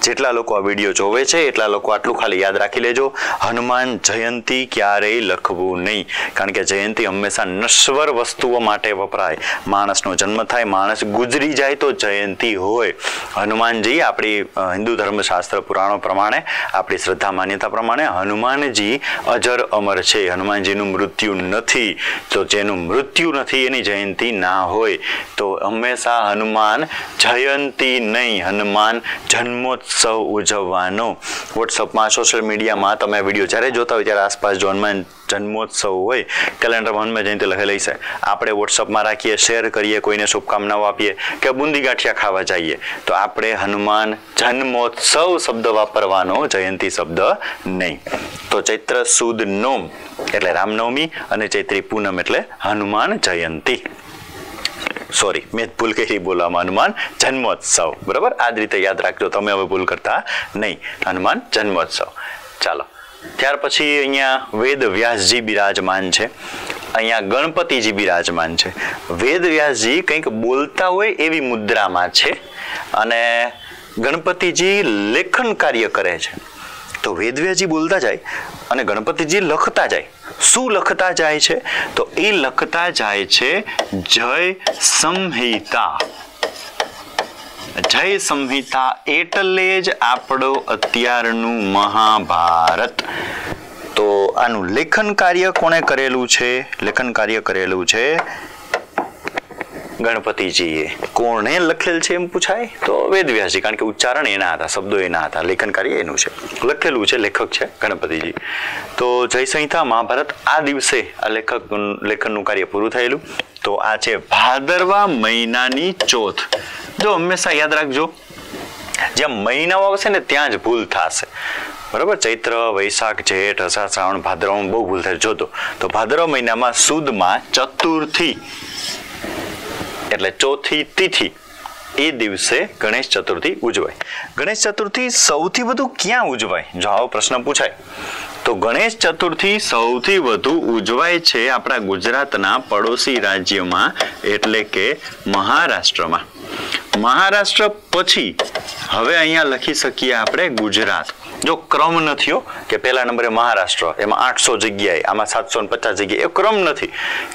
જેટલા લોકો આ વિડીયો જોવે છે એટલા લોકો આટલું ખાલી યાદ રાખી લેજો, હનુમાન જયંતી ક્યારેય લખવું નહીં, કારણ કે જયંતી હંમેશા નશ્વર વસ્તુઓ માટે વપરાય. માણસનો જન્મ થાય, માણસ ગુજરી જાય તો જયંતી હોય. હનુમાનજી આપણી હિન્દુ ધર્મશાસ્ત્ર પુરાણો પ્રમાણે, આપણી શ્રદ્ધા માન્યતા પ્રમાણે હનુમાનજી અજર અમર છે. હનુમાનજીનું મૃત્યુ નથી. તો જેનું મૃત્યુ નથી એની જયંતિ ના હોય તો હંમેશા હનુમાન જયંતિ નહીં, હનુમાન જન્મોત્સવ ઉજવવાનો. વોટ્સઅપમાં, સોશિયલ મીડિયામાં તમે વિડીયો જ્યારે જોતા હોય ત્યારે આસપાસ જો હનુમાન જન્મોત્સવ હોય, કેલેન્ડરમાં હનુમાન જયંતિ લખેલી છે, આપણે વોટ્સઅપમાં રાખીએ, શેર કરીએ, કોઈને શુભકામનાઓ આપીએ કે બુંદી ગાંઠિયા ખાવા જઈએ, તો આપણે હનુમાન જન્મોત્સવ શબ્દ વાપરવાનો, જયંતિ શબ્દ નહીં. તો ચૈત્ર સુદ નોમ એટલે રામનવમી અને ચૈત્રી પૂનમ એટલે હનુમાન જયંતિ. સોરી, મેં ભૂલ કરી બોલવામાં, હનુમાન જન્મોત્સવ. બરાબર, આ જ રીતે યાદ રાખજો, તમે હવે ભૂલ કરતા નહીં. હનુમાન જન્મોત્સવ. ચાલો, ત્યાર પછી અહીંયા વેદ વ્યાસજી બિરાજમાન છે, અહીંયા ગણપતિજી બિરાજમાન છે. વેદ વ્યાસજી કંઈક બોલતા હોય એવી મુદ્રામાં છે અને ગણપતિજી લેખન કાર્ય કરે છે. તો વેદ વ્યાસજી બોલતા જાય અને ગણપતિજી લખતા જાય. શું લખતા જાય છે? તો એ લખતા જાય છે જય સંહિતા. જય સંહિતા એટલે જ આપણો અત્યારનું મહાભારત. તો આનું લેખન કાર્ય કોણે કરેલું છે? લેખન કાર્ય કરેલું છે ગણપતિજીએ. કોણે લખેલ છે એમ પૂછાય તો વેદવ્યાસજી, કારણ કે ઉચ્ચારણ એના હતા, શબ્દો એના હતા, લેખન કાર્ય એનું છે, લખેલું છે, લેખક છે ગણપતિજી. તો જય સંહિતા મહાભારત આ દિવસે આ લેખનનું કાર્ય પૂરું થયેલું. તો આ છે ભાદરવા મહિનાની ચોથ. જો હંમેશા યાદ રાખજો, જ્યાં મહિનાઓ આવશે ને ત્યાં જ ભૂલ થશે. બરાબર, ચૈત્ર, વૈશાખ, જેઠ, અષાઢ, શ્રાવણ, ભાદરવામાં બહુ ભૂલ થાય. જોતો તો ભાદરવા મહિનામાં સુદમાં ચતુર્થી એટલે ચોથી તિથિ, એ દિવસે ગણેશ ચતુર્થી ઉજવાય. ગણેશ ચતુર્થી સૌથી વધુ ક્યાં ઉજવાય? જો આવો પ્રશ્ન પૂછાય તો ગણેશ ચતુર્થી સૌથી વધુ ઉજવાય છે આપણા ગુજરાતના પડોશી રાજ્યમાં, એટલે કે મહારાષ્ટ્રમાં. મહારાષ્ટ્ર પછી હવે અહીંયા લખી શકીએ આપણે ગુજરાત. જો ક્રમ નથી કે પહેલા નંબરે મહારાષ્ટ્ર, એમાં 800 જગ્યાએ, આમાં 750 જગ્યાએ, એ ક્રમ નથી.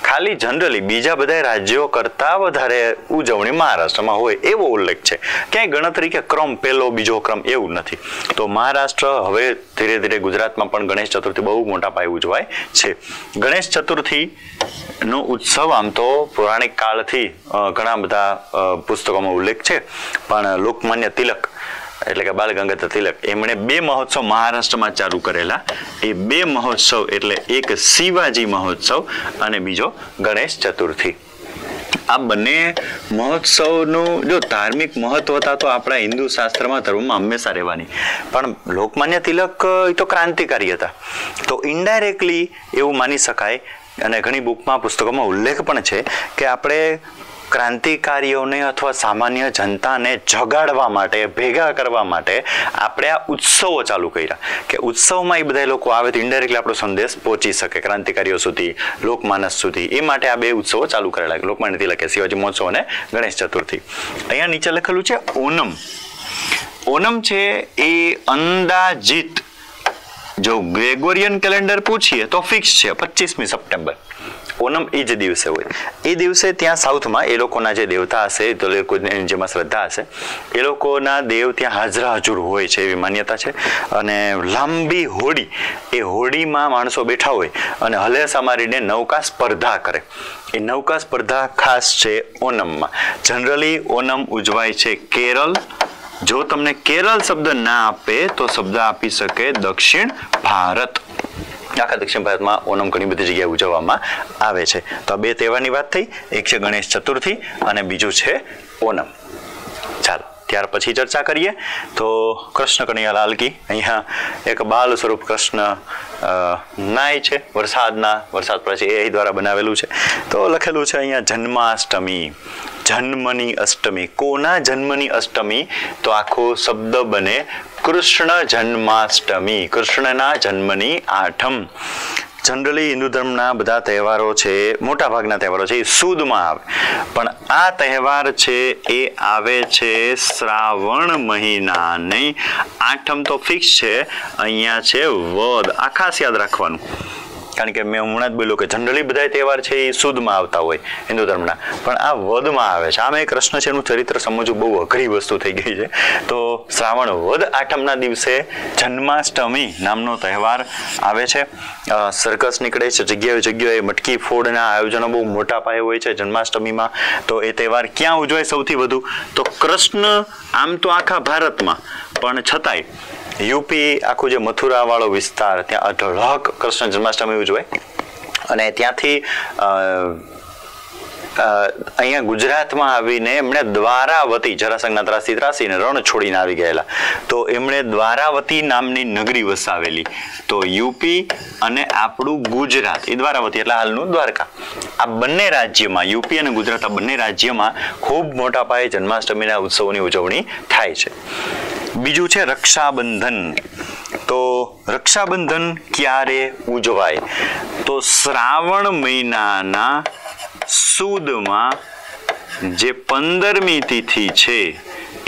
ખાલી જનરલી બીજા બધા રાજ્યો કરતા વધારે ઉજવણી મહારાષ્ટ્રમાં હોય એવો ઉલ્લેખ છે. ક્યાંય ગણતરી કે ક્રમ પહેલો બીજો ક્રમ એવું નથી. તો મહારાષ્ટ્ર હવે ધીરે ધીરે ગુજરાતમાં પણ ગણેશ ચતુર્થી બહુ મોટા પાયે ઉજવાય છે. ગણેશ ચતુર્થી નો ઉત્સવ આમ તો પૌરાણિક કાળથી ઘણા બધા પુસ્તકોમાં ઉલ્લેખ છે, પણ લોકમાન્ય તિલક એટલે કે બાલ ગંગાધર તિલક એમણે 2 મહોત્સવ મહારાષ્ટ્રમાં ચાલુ કરેલા. એ 2 મહોત્સવ એટલે એક શિવાજી મહોત્સવ અને બીજો ગણેશ ચતુર્થી. આ બંને મહોત્સવનું જો ધાર્મિક મહત્વતા તો આપણા હિન્દુ શાસ્ત્રમાં, ધર્મમાં હંમેશા રહેવાની, પણ લોકમાન્ય તિલક એ તો ક્રાંતિકારી હતા. તો ઇનડાયરેક્ટલી એવું માની શકાય, અને ઘણી બુકમાં, પુસ્તકોમાં ઉલ્લેખ પણ છે કે આપણે ક્રાંતિકારીઓને અથવા સામાન્ય જનતાને જગાડવા માટે, ભેગા કરવા માટે આપણે આ ઉત્સવો ચાલુ કર્યા કે ઉત્સવમાં એ બધા લોકો આવે તો ઇનડાયરેક્ટલી આપણો સંદેશ પહોંચી શકે ક્રાંતિકારીઓ સુધી, લોકમાનસ સુધી. એ માટે આ 2 ઉત્સવો ચાલુ કરેલા, લોકમાન્ય તિલક, શિવાજી મહોત્સવ અને ગણેશ ચતુર્થી. અહીંયા નીચે લખેલું છે ઓનમ. ઓનમ છે એ અંદાજિત, જો ગ્રેગોરિયન કેલેન્ડર પૂછીએ તો ફિક્સ છે 25મી સપ્ટેમ્બર. ઓનમ એ જ દિવસે હોય. એ દિવસે ત્યાં સાઉથમાં એ લોકોના જે દેવતા હશે, તો જેમાં શ્રદ્ધા હશે, એ લોકોના દેવ ત્યાં હાજરા હજુર હોય છે એવી માન્યતા છે. અને લાંબી હોડી, એ હોડીમાં માણસો બેઠા હોય અને હલેસા મારીને નૌકા સ્પર્ધા કરે. એ નૌકા સ્પર્ધા ખાસ છે ઓનમમાં. જનરલી ઓનમ ઉજવાય છે કેરળ. જો તમને કેરળ શબ્દ ના આપે તો શબ્દ આપી શકે દક્ષિણ ભારત. આખા દક્ષિણ ભારતમાં ઓનમ ઘણી બધી જગ્યાએ ઉજવવામાં આવે છે. તો આ 2 તહેવારની વાત થઈ, એક છે ગણેશ ચતુર્થી અને બીજું છે ઓનમ. ચાલો, ત્યાર પછી ચર્ચા કરીએ તો કૃષ્ણ કનૈયા લાલ કી. અહીંયા એક બાલ સ્વરૂપ કૃષ્ણ નાય છે, વરસાદ પડે છે એ દ્વારા બનાવેલું છે. તો લખેલું છે અહીંયા જન્માષ્ટમી, જન્મની અષ્ટમી. કોના જન્મની અષ્ટમી? તો આખો શબ્દ બને કૃષ્ણ જન્માષ્ટમી, કૃષ્ણના જન્મની 8મ. જનરલી હિન્દુ ધર્મના બધા તહેવારો છે, મોટા ભાગના તહેવારો છે, એ સુદમાં આવે, પણ આ તહેવાર છે એ આવે છે શ્રાવણ મહિનાની 8મ. તો ફિક્સ છે. અહીંયા છે વદ. આ ખાસ યાદ રાખવાનું કારણ કે મેં હમણાં જ બોલ્યું કે જનરલી બધા તહેવાર છે એ સુદમાં આવતા હોય હિન્દુ ધર્મના, પણ આ વદમાં આવે છે. આમાં કૃષ્ણ છે એનું ચરિત્ર સમજવું બહુ અઘરી વસ્તુ થઈ ગઈ છે. તો શ્રાવણ વદ આઠમના દિવસે જન્માષ્ટમી નામનો તહેવાર આવે છે. સર્કસ નીકળે છે, જગ્યાએ મટકી ફોડના આયોજનો બહુ મોટા પાયે હોય છે જન્માષ્ટમીમાં. તો એ તહેવાર ક્યાં ઉજવાય સૌથી વધુ? તો કૃષ્ણ આમ તો આખા ભારતમાં, પણ છતાંય યુપી આખું જે મથુરા વાળો વિસ્તાર ત્યાં અઢળક કૃષ્ણ જન્માષ્ટમી ઉજવાય. અને ત્યાંથી અહીંયા ગુજરાતમાં આવીને એમણે દ્વારાવતી, જરાસંઘના ત્રાસીને રણ છોડીને આવી ગયેલા, તો એમણે દ્વારાવતી નામની નગરી વસાવેલી. તો યુપી અને આપણું ગુજરાત, એ દ્વારાવતી એટલે હાલનું દ્વારકા, આ બંને રાજ્યમાં, યુપી અને ગુજરાત આ બંને રાજ્યમાં ખૂબ મોટા પાયે જન્માષ્ટમીના ઉત્સવોની ઉજવણી થાય છે. બીજું છે રક્ષાબંધન. તો રક્ષાબંધન ક્યારે ઉજવાય? તો શ્રાવણ મહિનાના સુદમાં જે 15મી તિથિ છે,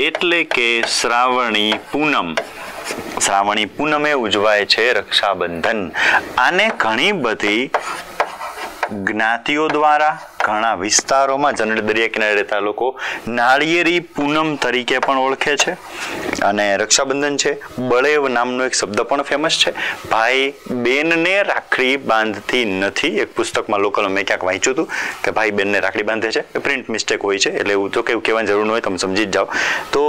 એટલે કે શ્રાવણી પૂનમ, શ્રાવણી પૂનમે ઉજવાય છે રક્ષાબંધન. આને ઘણી બધી જ્ઞાતિઓ દ્વારા, ઘણા વિસ્તારોમાં, જનરલ દરિયા કિનારે રહેતા લોકો નાળિયેરી પૂનમ તરીકે પણ ઓળખે છે. અને રક્ષાબંધન છે, બળેવ નામનો એક શબ્દ પણ ફેમસ છે. ભાઈ બેનને રાખડી બાંધતી નથી. એક પુસ્તકમાં લોકલ મેં ક્યાંક વાંચ્યું હતું કે ભાઈ બેનને રાખડી બાંધે છે. પ્રિન્ટ મિસ્ટેક હોય છે, એટલે એવું તો કેવું કહેવાની જરૂર ન હોય, તમે સમજી જ જાઓ. તો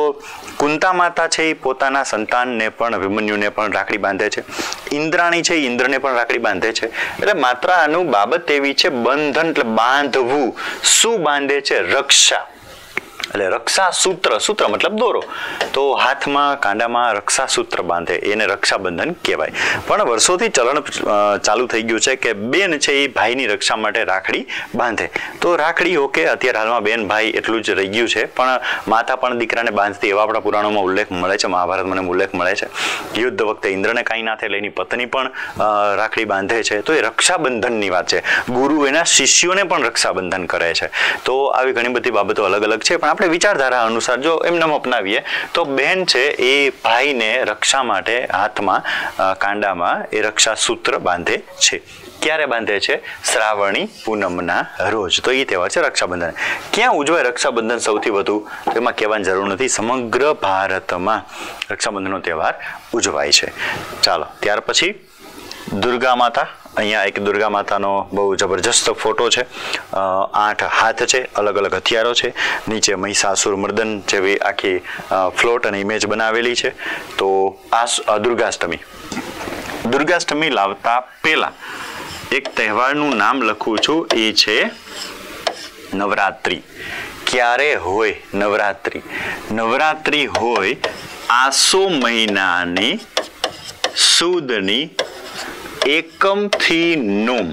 કુંતા માતા છે એ પોતાના સંતાનને પણ, અભિમન્યુને પણ રાખડી બાંધે છે. ઇન્દ્રાણી છે, ઇન્દ્રને પણ રાખડી બાંધે છે. એટલે માત્ર આનું બાબત એવી છે, બંધન એટલે બાંધવું. શું બાંધે છે? રક્ષા. એટલે રક્ષા સૂત્ર, સૂત્ર મતલબ દોરો, તો હાથમાં કાંડામાં રક્ષા સૂત્ર બાંધે, એને રક્ષાબંધન કહેવાય. પણ વર્ષોથી ચલણ ચાલુ થઈ ગયું છે કે બેન છે એ ભાઈની રક્ષા માટે રાખડી બાંધે. તો રાખડી ઓકે, અત્યારે હાલમાં બેન ભાઈ એટલું જ રહી ગયું છે, પણ માતા પણ દીકરાને બાંધતી, એવા આપણા પુરાણોમાં ઉલ્લેખ મળે છે, મહાભારતમાં ઉલ્લેખ મળે છે. યુદ્ધ વખતે ઇન્દ્રને કાંઈ ના થાય, એની પત્ની પણ રાખડી બાંધે છે. તો એ રક્ષાબંધનની વાત છે. ગુરુ એના શિષ્યોને પણ રક્ષાબંધન કરે છે. તો આવી ઘણી બધી બાબતો અલગ અલગ છે, પણ આપણે વિચારધારા અનુસાર જો એમને અપનાવીએ તો બેન છે એ ભાઈને રક્ષા માટે હાથમાં કાંડામાં એ રક્ષા સૂત્ર બાંધે છે. ક્યારે બાંધે છે? શ્રાવણી પૂનમના રોજ. તો એ તહેવાર છે રક્ષાબંધન. ક્યાં ઉજવાય રક્ષાબંધન સૌથી વધુ? એમાં કહેવાની જરૂર નથી, સમગ્ર ભારતમાં રક્ષાબંધનનો તહેવાર ઉજવાય છે. ચાલો, ત્યાર પછી દુર્ગા માતા. અહીંયા એક દુર્ગા માતાનો બહુ જબરજસ્ત ફોટો છે. 8 હાથ છે, અલગ અલગ હથિયારો છે, નીચે મહિષાસુર મર્દન જેવી આખી ફ્લોટ અને ઇમેજ બનાવેલી છે. તો આ દુર્ગાષ્ટમી. દુર્ગાષ્ટમી લાવતા પહેલા એક તહેવારનું નામ લખું છું, એ છે નવરાત્રિ. ક્યારે હોય નવરાત્રિ? નવરાત્રિ હોય આસો મહિનાની સુદની એકમથી નોમ.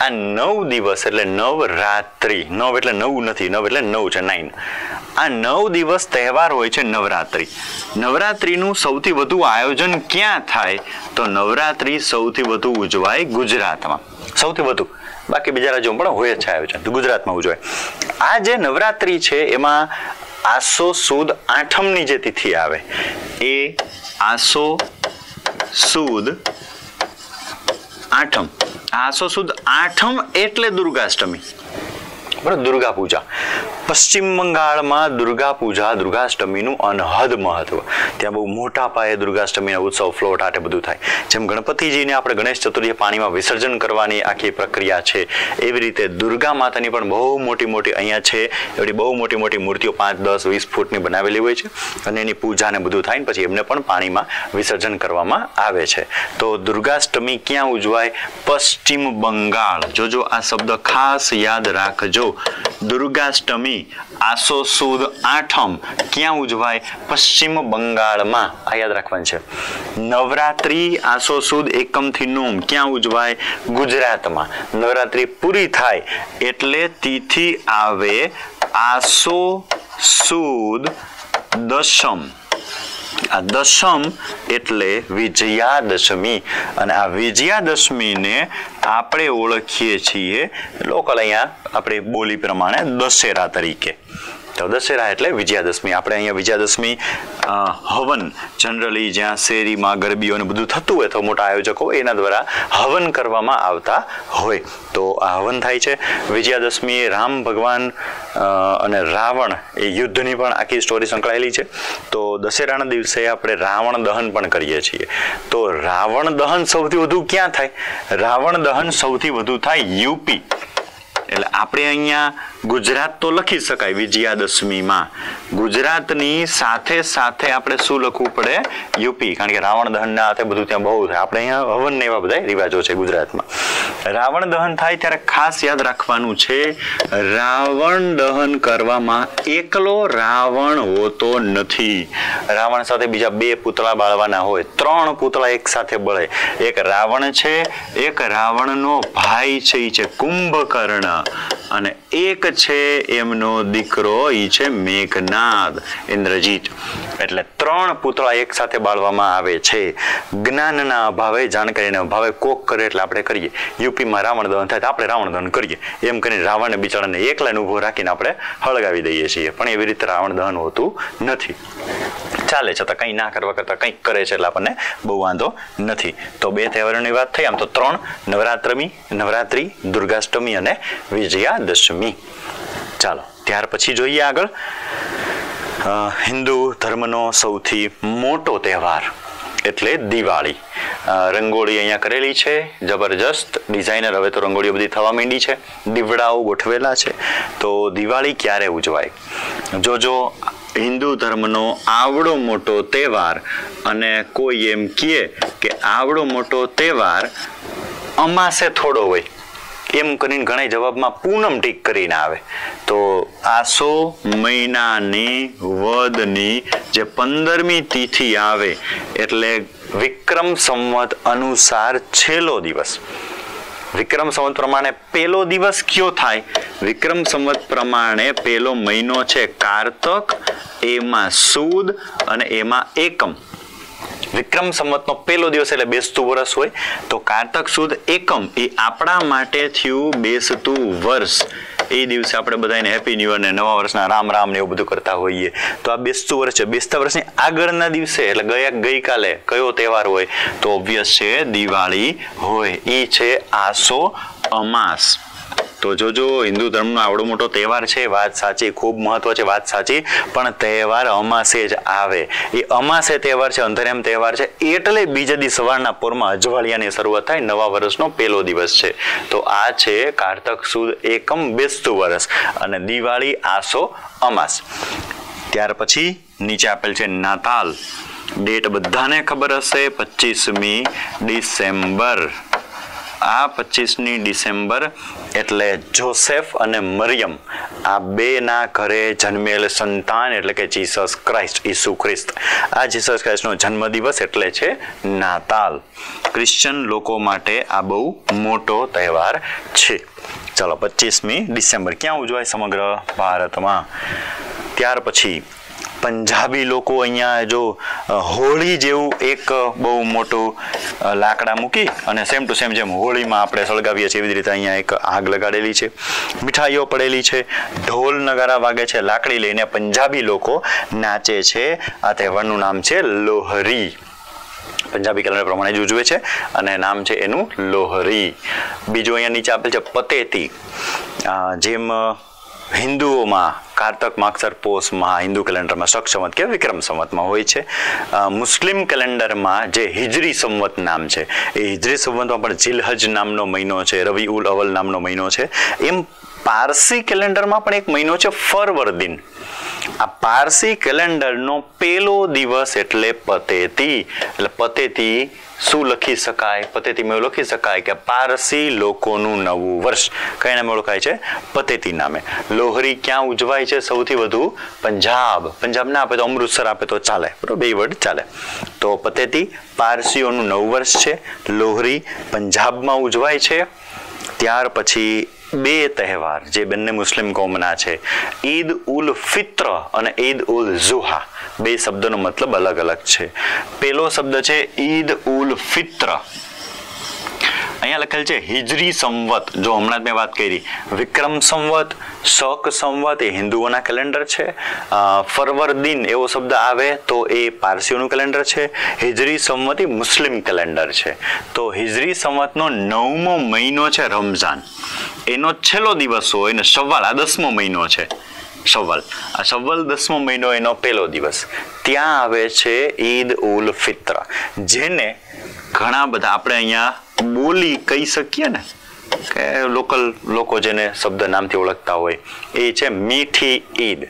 આ 9 દિવસ એટલે નવરાત્રિ. 9 એટલે 9 નથી, 9 એટલે 9 છે, 9. આ 9 દિવસ તહેવાર હોય છે નવરાત્રિ. નવરાત્રિનું સૌથી વધુ આયોજન ક્યાં થાય? તો નવરાત્રિ સૌથી વધુ ઉજવાય ગુજરાતમાં, સૌથી વધુ. બાકી બીજા રાજ્યોમાં પણ હોય છે આયોજન, તો ગુજરાતમાં ઉજવાય. આ જે નવરાત્રિ છે એમાં આસો સુદ આઠમની જે તિથિ આવે, એ આસો સુદ આઠમ. આસો સુદ આઠમ એટલે દુર્ગાષ્ટમી, બરાબર? દુર્ગા પૂજા. પશ્ચિમ બંગાળમાં દુર્ગા પૂજા, દુર્ગાષ્ટમીનું અનહદ મહત્વ. ત્યાં બહુ મોટા પાયે દુર્ગાષ્ટમીના ઉત્સવ, ફ્લોટ આટે બધું થાય. જેમ ગણપતિજીને આપણે ગણેશ ચતુર્થીએ પાણીમાં વિસર્જન કરવાની આખી પ્રક્રિયા છે, એવી રીતે દુર્ગા માતાની પણ બહુ મોટી અહીંયા છે એવી બહુ મોટી મૂર્તિઓ 5, 10, 20 ફૂટની બનાવેલી હોય છે, અને એની પૂજા ને બધું થાય ને પછી એમને પણ પાણીમાં વિસર્જન કરવામાં આવે છે. તો દુર્ગાષ્ટમી ક્યાં ઉજવાય? પશ્ચિમ બંગાળ. જોજો આ શબ્દ ખાસ યાદ રાખજો. દુર્ગાષ્ટમી આસો સુદ આઠમ ક્યાં ઉજવાય? પશ્ચિમ બંગાળમાં. આ યાદ રાખવાનું છે. નવરાત્રી આસો સુદ એકમથી નોમ ક્યાં ઉજવાય? ગુજરાતમાં. નવરાત્રી પૂરી થાય એટલે તિથિ આવે આસો સુદ દશમ. આ દશમ એટલે વિજયાદશમી, અને આ વિજયાદશમીને આપણે ઓળખીએ છીએ લોકલ અહીંયા આપણે બોલી પ્રમાણે દશેરા તરીકે. તો દશેરા એટલે વિજયાદશમી. આપણે અહીંયા વિજયાદશમી હવન જનરલી જ્યાં શેરીમાં ગરબીઓ ને બધું થતું હોય તો મોટા આયોજકો એના દ્વારા હવન કરવામાં આવતા હોય. તો આ હવન થાય છે. વિજયાદશમી રામ ભગવાન અને રાવણ એ યુદ્ધની પણ આખી સ્ટોરી સંકળાયેલી છે. તો દશેરાના દિવસે આપણે રાવણ દહન પણ કરીએ છીએ. તો રાવણ દહન સૌથી વધુ ક્યાં થાય? રાવણ દહન સૌથી વધુ થાય યુપી. એટલે આપણે અહીંયા ગુજરાત તો લખી શકાય વિજયાદશમીમાં, ગુજરાતની સાથે સાથે આપણે શું લખવું પડે? યુપી, કારણ કે રાવણ દહનના હાથે બધું ત્યાં બહુ થાય. આપણે અહીંયા હવન ને એવા બધા રિવાજો છે ગુજરાતમાં. રાવણ દહન થાય ત્યારે ખાસ યાદ રાખવાનું છે, રાવણ દહન કરવામાં એકલો રાવણ હોતો નથી. રાવણ સાથે બીજા 2 પૂતળા બાળવાના હોય, 3 પૂતળા એક સાથે બળે. એક રાવણ છે, એક રાવણનો ભાઈ છે, એ છે કુંભકર્ણ, અને એક છે એમનો દીકરો, ઈ છે મેઘનાદ, ઇન્દ્રજીત. એટલે 3 પૂતળા એક સાથે બાળવામાં આવે છે. જ્ઞાનના અભાવે, જાણકારીના અભાવે કોક કરે એટલે આપણે કરીએ. યુપીમાં રાવણ દહન થાય તો આપણે રાવણ દહન કરીએ. એમ કરીને રાવણને બિચારાને એકલાને ઊભો રાખીને આપણે હળગાવી દઈએ છીએ. પણ એવી રીતે રાવણ દહન હોતું નથી. ચાલે છતાં કંઈ ના કરવા કરતાં કંઈક કરે છે એટલે આપણને બહુ વાંધો નથી. તો 2 તહેવારોની વાત થઈ. આમ તો 3, નવરાત્રી, દુર્ગાષ્ટમી અને વિજયાદશમી. ચાલો ત્યાર પછી જોઈએ આગળ. હિન્દુ ધર્મનો સૌથી મોટો તહેવાર એટલે દિવાળી. રંગોળી અહીંયા કરેલી છે, જબરજસ્ત ડિઝાઇનર. હવે તો રંગોળીઓ બધી થવા માંડી છે, દીવડાઓ ગોઠવેલા છે. તો દિવાળી ક્યારે ઉજવાય? જોજો, હિન્દુ ધર્મનો આવડો મોટો તહેવાર, અને કોઈ એમ કહે કે આવડો મોટો તહેવાર અમાસે થોડો હોય એમ કરીને ઘણા જવાબમાં પૂનમ ટીક કરીને આવે. તો આસો મહિનાની વદની જે 15મી તિથિ આવે એટલે વિક્રમ સંવત અનુસાર છેલ્લો દિવસ. વિક્રમ સંવત પ્રમાણે પહેલો દિવસ કયો થાય? વિક્રમ સંવત પ્રમાણે પહેલો મહિનો છે કારતક, એમાં સુદ અને એમાં એકમ. વિક્રમ સંવતનો પહેલો દિવસ એટલે બેસતું વર્ષ હોય. તો કારતક સુદ એકમ એ આપણા માટે થયું બેસતું વર્ષ. એ દિવસે આપણે બધાને હેપી ન્યુ યર ને નવા વર્ષના રામ રામ ને એવું બધું કરતા હોઈએ. તો આ બેસતું વર્ષ છે. બેસતા વર્ષની આગળના દિવસે એટલે ગઈકાલે કયો તહેવાર હોય? તો ઓબ્વિયસ છે દિવાળી હોય. એ છે આસો અમાસ. તો જોજો, હિન્દુ ધર્મનો આવડો મોટો તહેવાર છે, વાત સાચી, ખૂબ મહત્વ છે, વાત સાચી, પણ તહેવાર અમાસે જ આવે. એ અમાસે તહેવાર છે, અંતરિયામ તહેવાર છે, એટલે બીજા દી સવારના પોરમાં અજવાળિયાની શરૂઆત થાય, નવા વર્ષનો પહેલો દિવસ છે. તો આ છે કારતક સુદ એકમ, બેસતું વર્ષ, અને દિવાળી આસો અમાસ. ત્યાર પછી નીચે આપેલ છે નાતાલ. ડેટ બધાને ખબર હશે, 25મી ડિસેમ્બર. આ 25મી ડિસેમ્બર એટલે જોસેફ અને મરિયમ આ 2ના ઘરે જન્મેલ સંતાન એટલે કે જીસસ ક્રાઇસ્ટ, ઈસુ ખ્રિસ્ત. આ જીસસ ક્રાઇસ્ટનો જન્મદિવસ એટલે છે નાતાલ. ક્રિશ્ચન લોકો માટે આ બહુ મોટો તહેવાર છે. ચાલો, 25મી ડિસેમ્બર ક્યાં ઉજવાય? સમગ્ર ભારતમાં. ત્યાર પછી પંજાબી લોકો અહીંયા જો હોળી જેવું એક બહુ મોટું લાકડા મૂકી અને સેમ ટુ સેમ જેમ હોળીમાં આપણે સળગાવીએ છીએ એવી રીતે અહીંયા એક આગ લગાડેલી છે, મીઠાઈઓ પડેલી છે, ઢોલ નગારા વાગે છે, લાકડી લઈને પંજાબી લોકો નાચે છે. આ તહેવારનું નામ છે લોહરી. પંજાબી કેલેન્ડર પ્રમાણે જ ઉજવે છે અને નામ છે એનું લોહરી. બીજું અહીંયા નીચે આપેલ છે પતેતી. જેમ હિન્દુઓમાં કારતક, માગસર, પોષમાં હિન્દુ કેલેન્ડરમાં શક સંવત કે વિક્રમ સંવતમાં હોય છે. મુસ્લિમ કેલેન્ડરમાં જે હિજરી સંવત નામ છે એ હિજરી સંવતમાં પણ જિલહજ નામનો મહિનો છે, રવિ ઉલ અવલ નામનો મહિનો છે. એમ પારસી કેલેન્ડરમાં પણ એક મહિનો છે ફરવરદીન. આ પારસી કેલેન્ડરનો પહેલો દિવસ એટલે પતેતી. એટલે પતેતી શું લખી શકાય? પતેતીમાં એવું લખી શકાય કે પારસી લોકોનું નવું વર્ષ. કઈ નામે ઓળખાય છે? પતેતી નામે. લોહરી ક્યાં ઉજવાય છે સૌથી વધુ? પંજાબ. પંજાબ ના આપે તો અમૃતસર આપે તો ચાલે, બરોબર, 2 વર્ડ ચાલે. તો પતેતી પારસીઓનું નવું વર્ષ છે. લોહરી પંજાબમાં ઉજવાય છે. ત્યાર પછી 2 તહેવાર જે બંને મુસ્લિમ કોમના છે, ઈદ ઉલ ફિત્ર અને ઈદ ઉલ ઝુહા. 2 શબ્દનો મતલબ અલગ અલગ છે. પહેલો શબ્દ છે ઈદ ઉલ ફિત્ર. અહીંયા લખેલ છે હિજરી સંવત. જો હમણાં જ મેં વાત કરી, વિક્રમ સંવત, શક સંવત એ હિન્દુઓના કેલેન્ડર છે. ફરવરદીન એવો શબ્દ આવે તો એ પારસીઓનું કેલેન્ડર છે. હિજરી સંવત એ મુસ્લિમ કેલેન્ડર છે. તો હિજરી સંવતનો 9મો મહિનો છે રમઝાન, એનો છેલ્લો દિવસ હોય ને શવ્વાલ આ 10મો મહિનો છે. શવ્વાલ, આ શવ્વાલ 10મો મહિનો એનો પહેલો દિવસ. ત્યાં આવે છે ઈદ ઉલ ફિત્ર, જેને ઘણા બધા આપણે અહીંયા બોલી કહી શકીએ ને કે લોકલ લોકો જેને શબ્દ નામથી ઓળખતા હોય એ છે મીઠી ઈદ.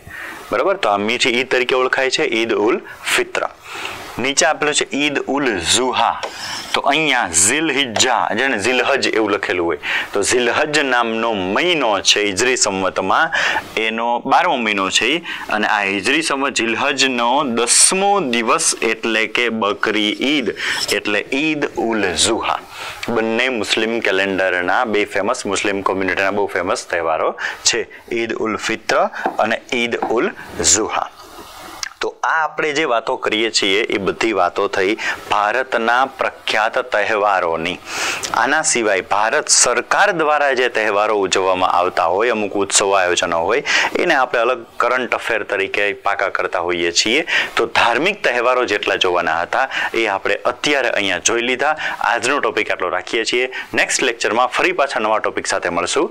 બરાબર, તો આ મીઠી ઈદ તરીકે ઓળખાય છે ઈદ ઉલ ફિત્ર. નીચે આપેલું છે ઈદ ઉલ ઝુહા. તો અહીંયા ઝિલહિજ્જા, જેને ઝિલહજ એવું લખેલું હોય, તો ઝિલહજ નામનો મહિનો છે હિજરી સંવતમાં, એનો 12મો મહિનો છે. અને આ હિજરી સંવત ઝિલહજનો 10મો દિવસ એટલે કે બકરી ઈદ, એટલે ઈદ ઉલ ઝુહા. બંને મુસ્લિમ કેલેન્ડરના બે ફેમસ, મુસ્લિમ કોમ્યુનિટીના બહુ ફેમસ તહેવારો છે, ઈદ ઉલ ફિત્ર અને ઈદ ઉલ ઝુહા. તો આ આપણે જે વાતો કરીએ છીએ એ બધી વાતો થઈ ભારતના પ્રખ્યાત તહેવારોની. આના સિવાય ભારત સરકાર દ્વારા જે તહેવારો ઉજવવામાં આવતા હોય, અમુક ઉત્સવો આયોજનો હોય, એને આપણે અલગ કરંટ અફેર તરીકે પાકા કરતા હોઈએ છીએ. તો ધાર્મિક તહેવારો જેટલા જોવાના હતા એ આપણે અત્યારે અહીંયા જોઈ લીધા. આજનો ટોપિક આટલો રાખીએ છીએ. નેક્સ્ટ લેક્ચરમાં ફરી પાછા નવા ટોપિક સાથે મળશું.